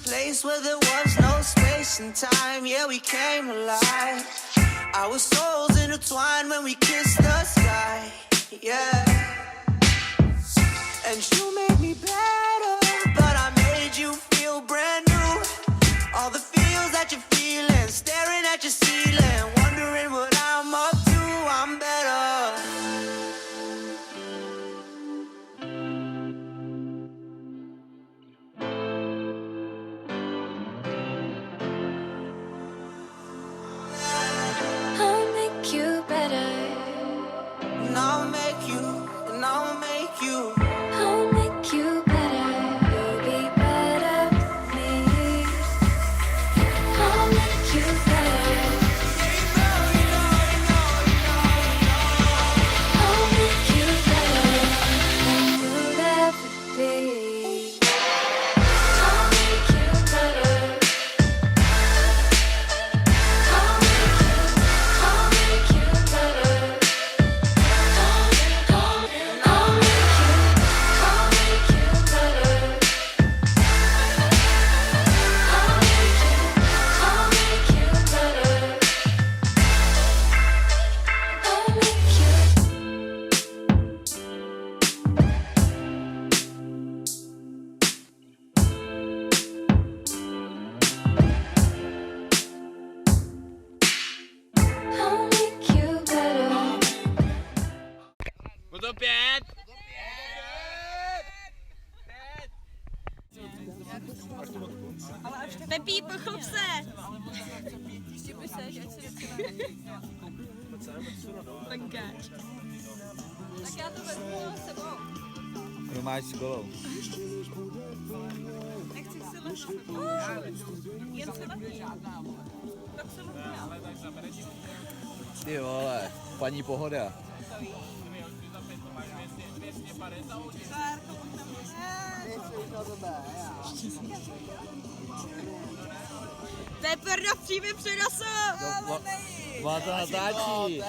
place where there was no space and time. Yeah, we came alive. Our souls intertwined when we kissed the sky. Yeah. And you made me better, but I made you feel brand new. All the feels that you're feeling, staring at your ceiling, wondering what I'm up to. I'm better. I'll make you better. And I'll make you, and I'll make you. I'll make you better. You'll be better with me. I'll make you better. I'll make you better than you'll ever be. I'll make you better. I'll make you better. I'll make you better. Kdo to 5? Pepí, pochlub se! Pankáč. Tak já to vezmu s sebou. No máš s golou. Nechci si lešit. Jen se letí. Tak se letí. Ty vole, paní pohoda. To je perda v přímém přenosu! Má to natáčí.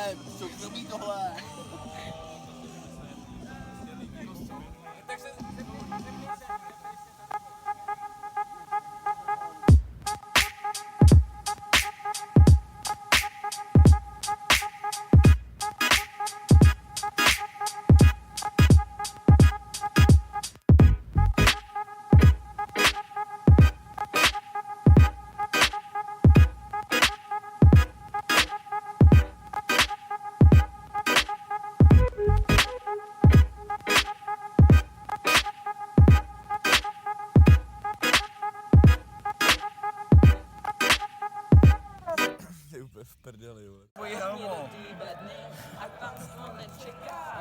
Je úplně v prdeli, vole. Tvojí helmo.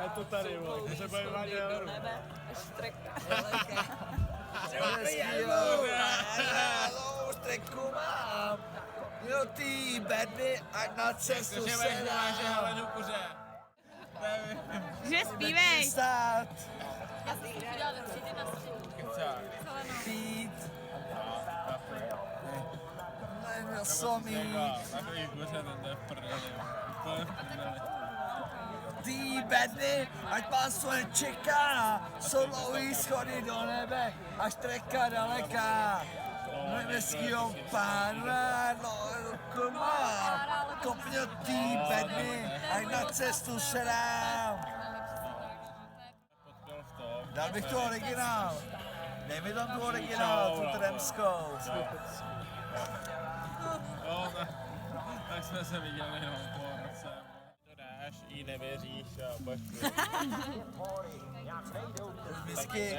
Je to tady, vole, se bude vádět euro. Streku mám. Jo ty bedny, ať na cestu se dám. Že zpívej! Stát. Já jsem udělala do třídy na Pít. Na somí. Takový kuře, ten je v prdeli. Úplně v prdeli. Ty bedny, ať vás to nečeká. Jsou dlouhý schody do nebe, až treka daleká. Nebeskýho pána, ruku mám. Kopně ty bedny, ať na cestu se dám. Dal bych tu originál. Dej mi tam tu originál, tu tremskou. Jo, tak jsme se viděli jenom po roce. To dáš, jí nevěříš a budeš Whisky.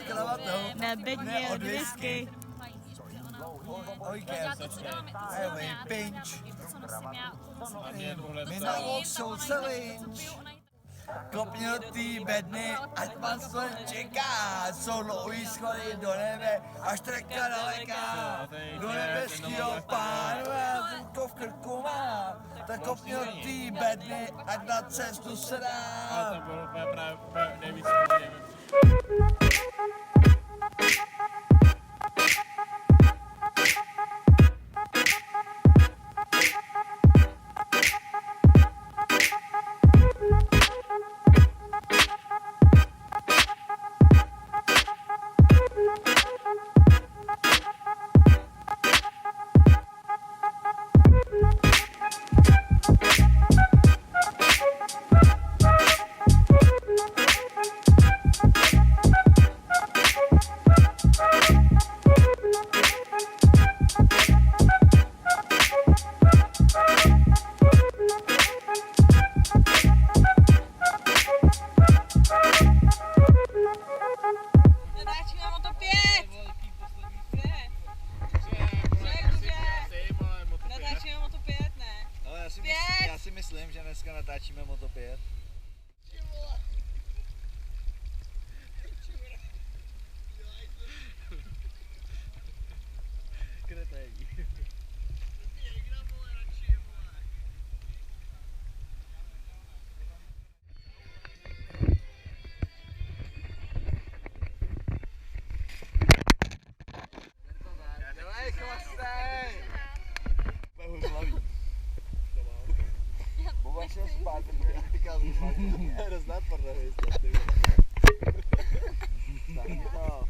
Kravatou. Na bedně od whisky. Ojkem. Hej, pinč. a mě vole My na jsou celinč. Kopňatý bedny, ať vás to čeká. Jsou dlouhý schody do nebe, až treka daleká. Do nebeskýho pána, to v krku má. Tak kopňatý bedny, ať na cestu se a dá. to bylo právě nejvíc natočíme motopět. Kretej. Dej chlastej! Bude hlavý. Boba šel spát, protože říkal zvyšovat. Rozdát prdele, jestli. Tak to.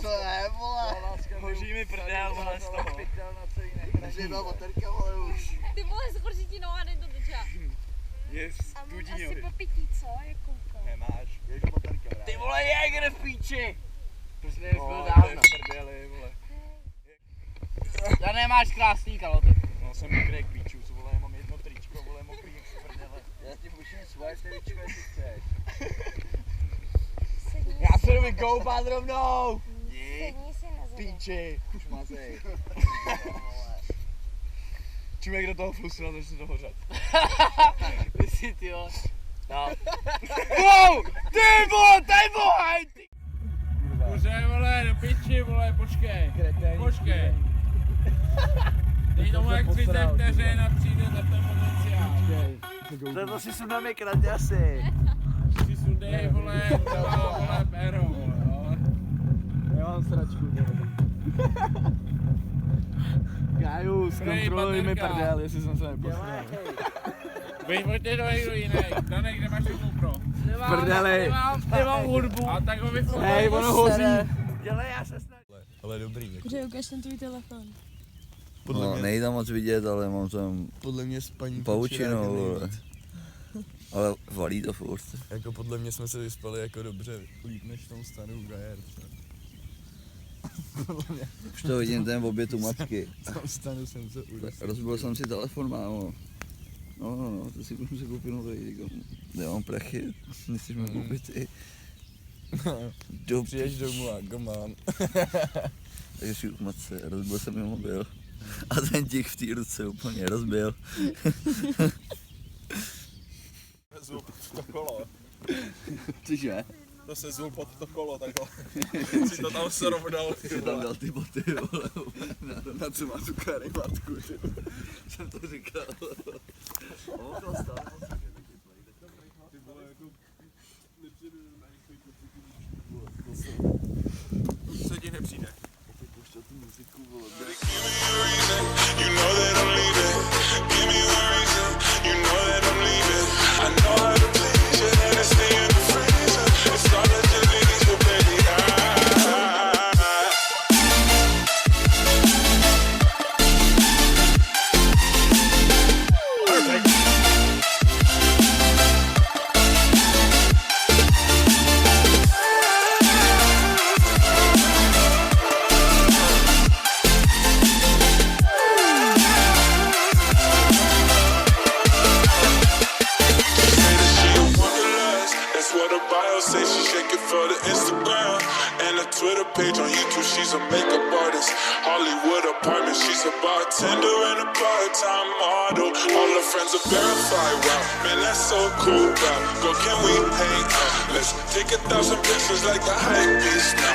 Co je, vole? Hoří mi prdel, vole, z toho. Takže jedna baterka, vole, už. Ty vole, zhoří ti noha, dej to do ča. Je studí Asi nohy. po pití, co? Jako Nemáš, jež baterka vrát. Ty vole, Jäger v píči! Prostě než byl No, dávno. to je v prdeli, vole. Já nemáš krásný kaloty. No, jsem mokrý k píču, co vole, já mám jedno tričko, vole, mokrý jak z prdele. Já ti můžu svoje tričko, jestli chceš. sedni, Já se jdu vykoupat rovnou! sedni si na zem. Píči, už mazej. Čím jak do toho flusila, než se to hořet. Ty si, ty jo. No. Wow! Ty vole, tady bohaj! Kuře, vole, do piči, vole, počkej. Počkej. Dej tomu jak 30 vteřin a přijde za ten potenciál. To si sundáme kraťasy. Si sundej, vole, vole, péro, vole, jo. Já mám sračku, Káju, zkontroluj mi baterka. prdel, jestli jsem se neposral. Vyjďte do někdo jiný. Danek, kde máš tu GoPro? Prdeli. Nemám hudbu. A tak ho vyfotej. Hej, ono hoří. Dělej, já se snažím. Ale dobrý. Jako. Kuře, ukaž ten tvůj telefon. No, nejde moc vidět, ale mám tam Podle mě s paní pavučinou, vole. Ale valí to furt. Jako podle mě jsme se vyspali jako dobře, líp než v tom stanu Gajer. Už to vidím ten oběd u matky. V tom stanu jsem se udusil. Rozbil jsem si telefon, mámo. No, to si musím koupit nový, říkám. Nemám prachy, myslíš mi koupit i. Přijdeš domů a go mám. Takže si k matce, rozbil jsem mi mobil. A ten těch v té ruce úplně rozbil. Zul pod to kolo. Cože? To se zul pod to kolo, takhle. Si to tam srovnal. Si tam dal ty boty, vole. Na co má tu karimatku, jsem to říkal. Co ti nepřijde? You know that I'm leaving. Give me a reason. You know that I'm leaving. I know how to please you, and I stay in the freezer. It's all that you need, so baby, Perfect. Say she shake it for the Instagram and a Twitter page on YouTube. She's a makeup artist, Hollywood apartment. She's a bartender and a part-time model. All her friends are verified. Wow, man, that's so cool. Wow, girl, can we hang out? Let's take 1,000 pictures like the hype beast now.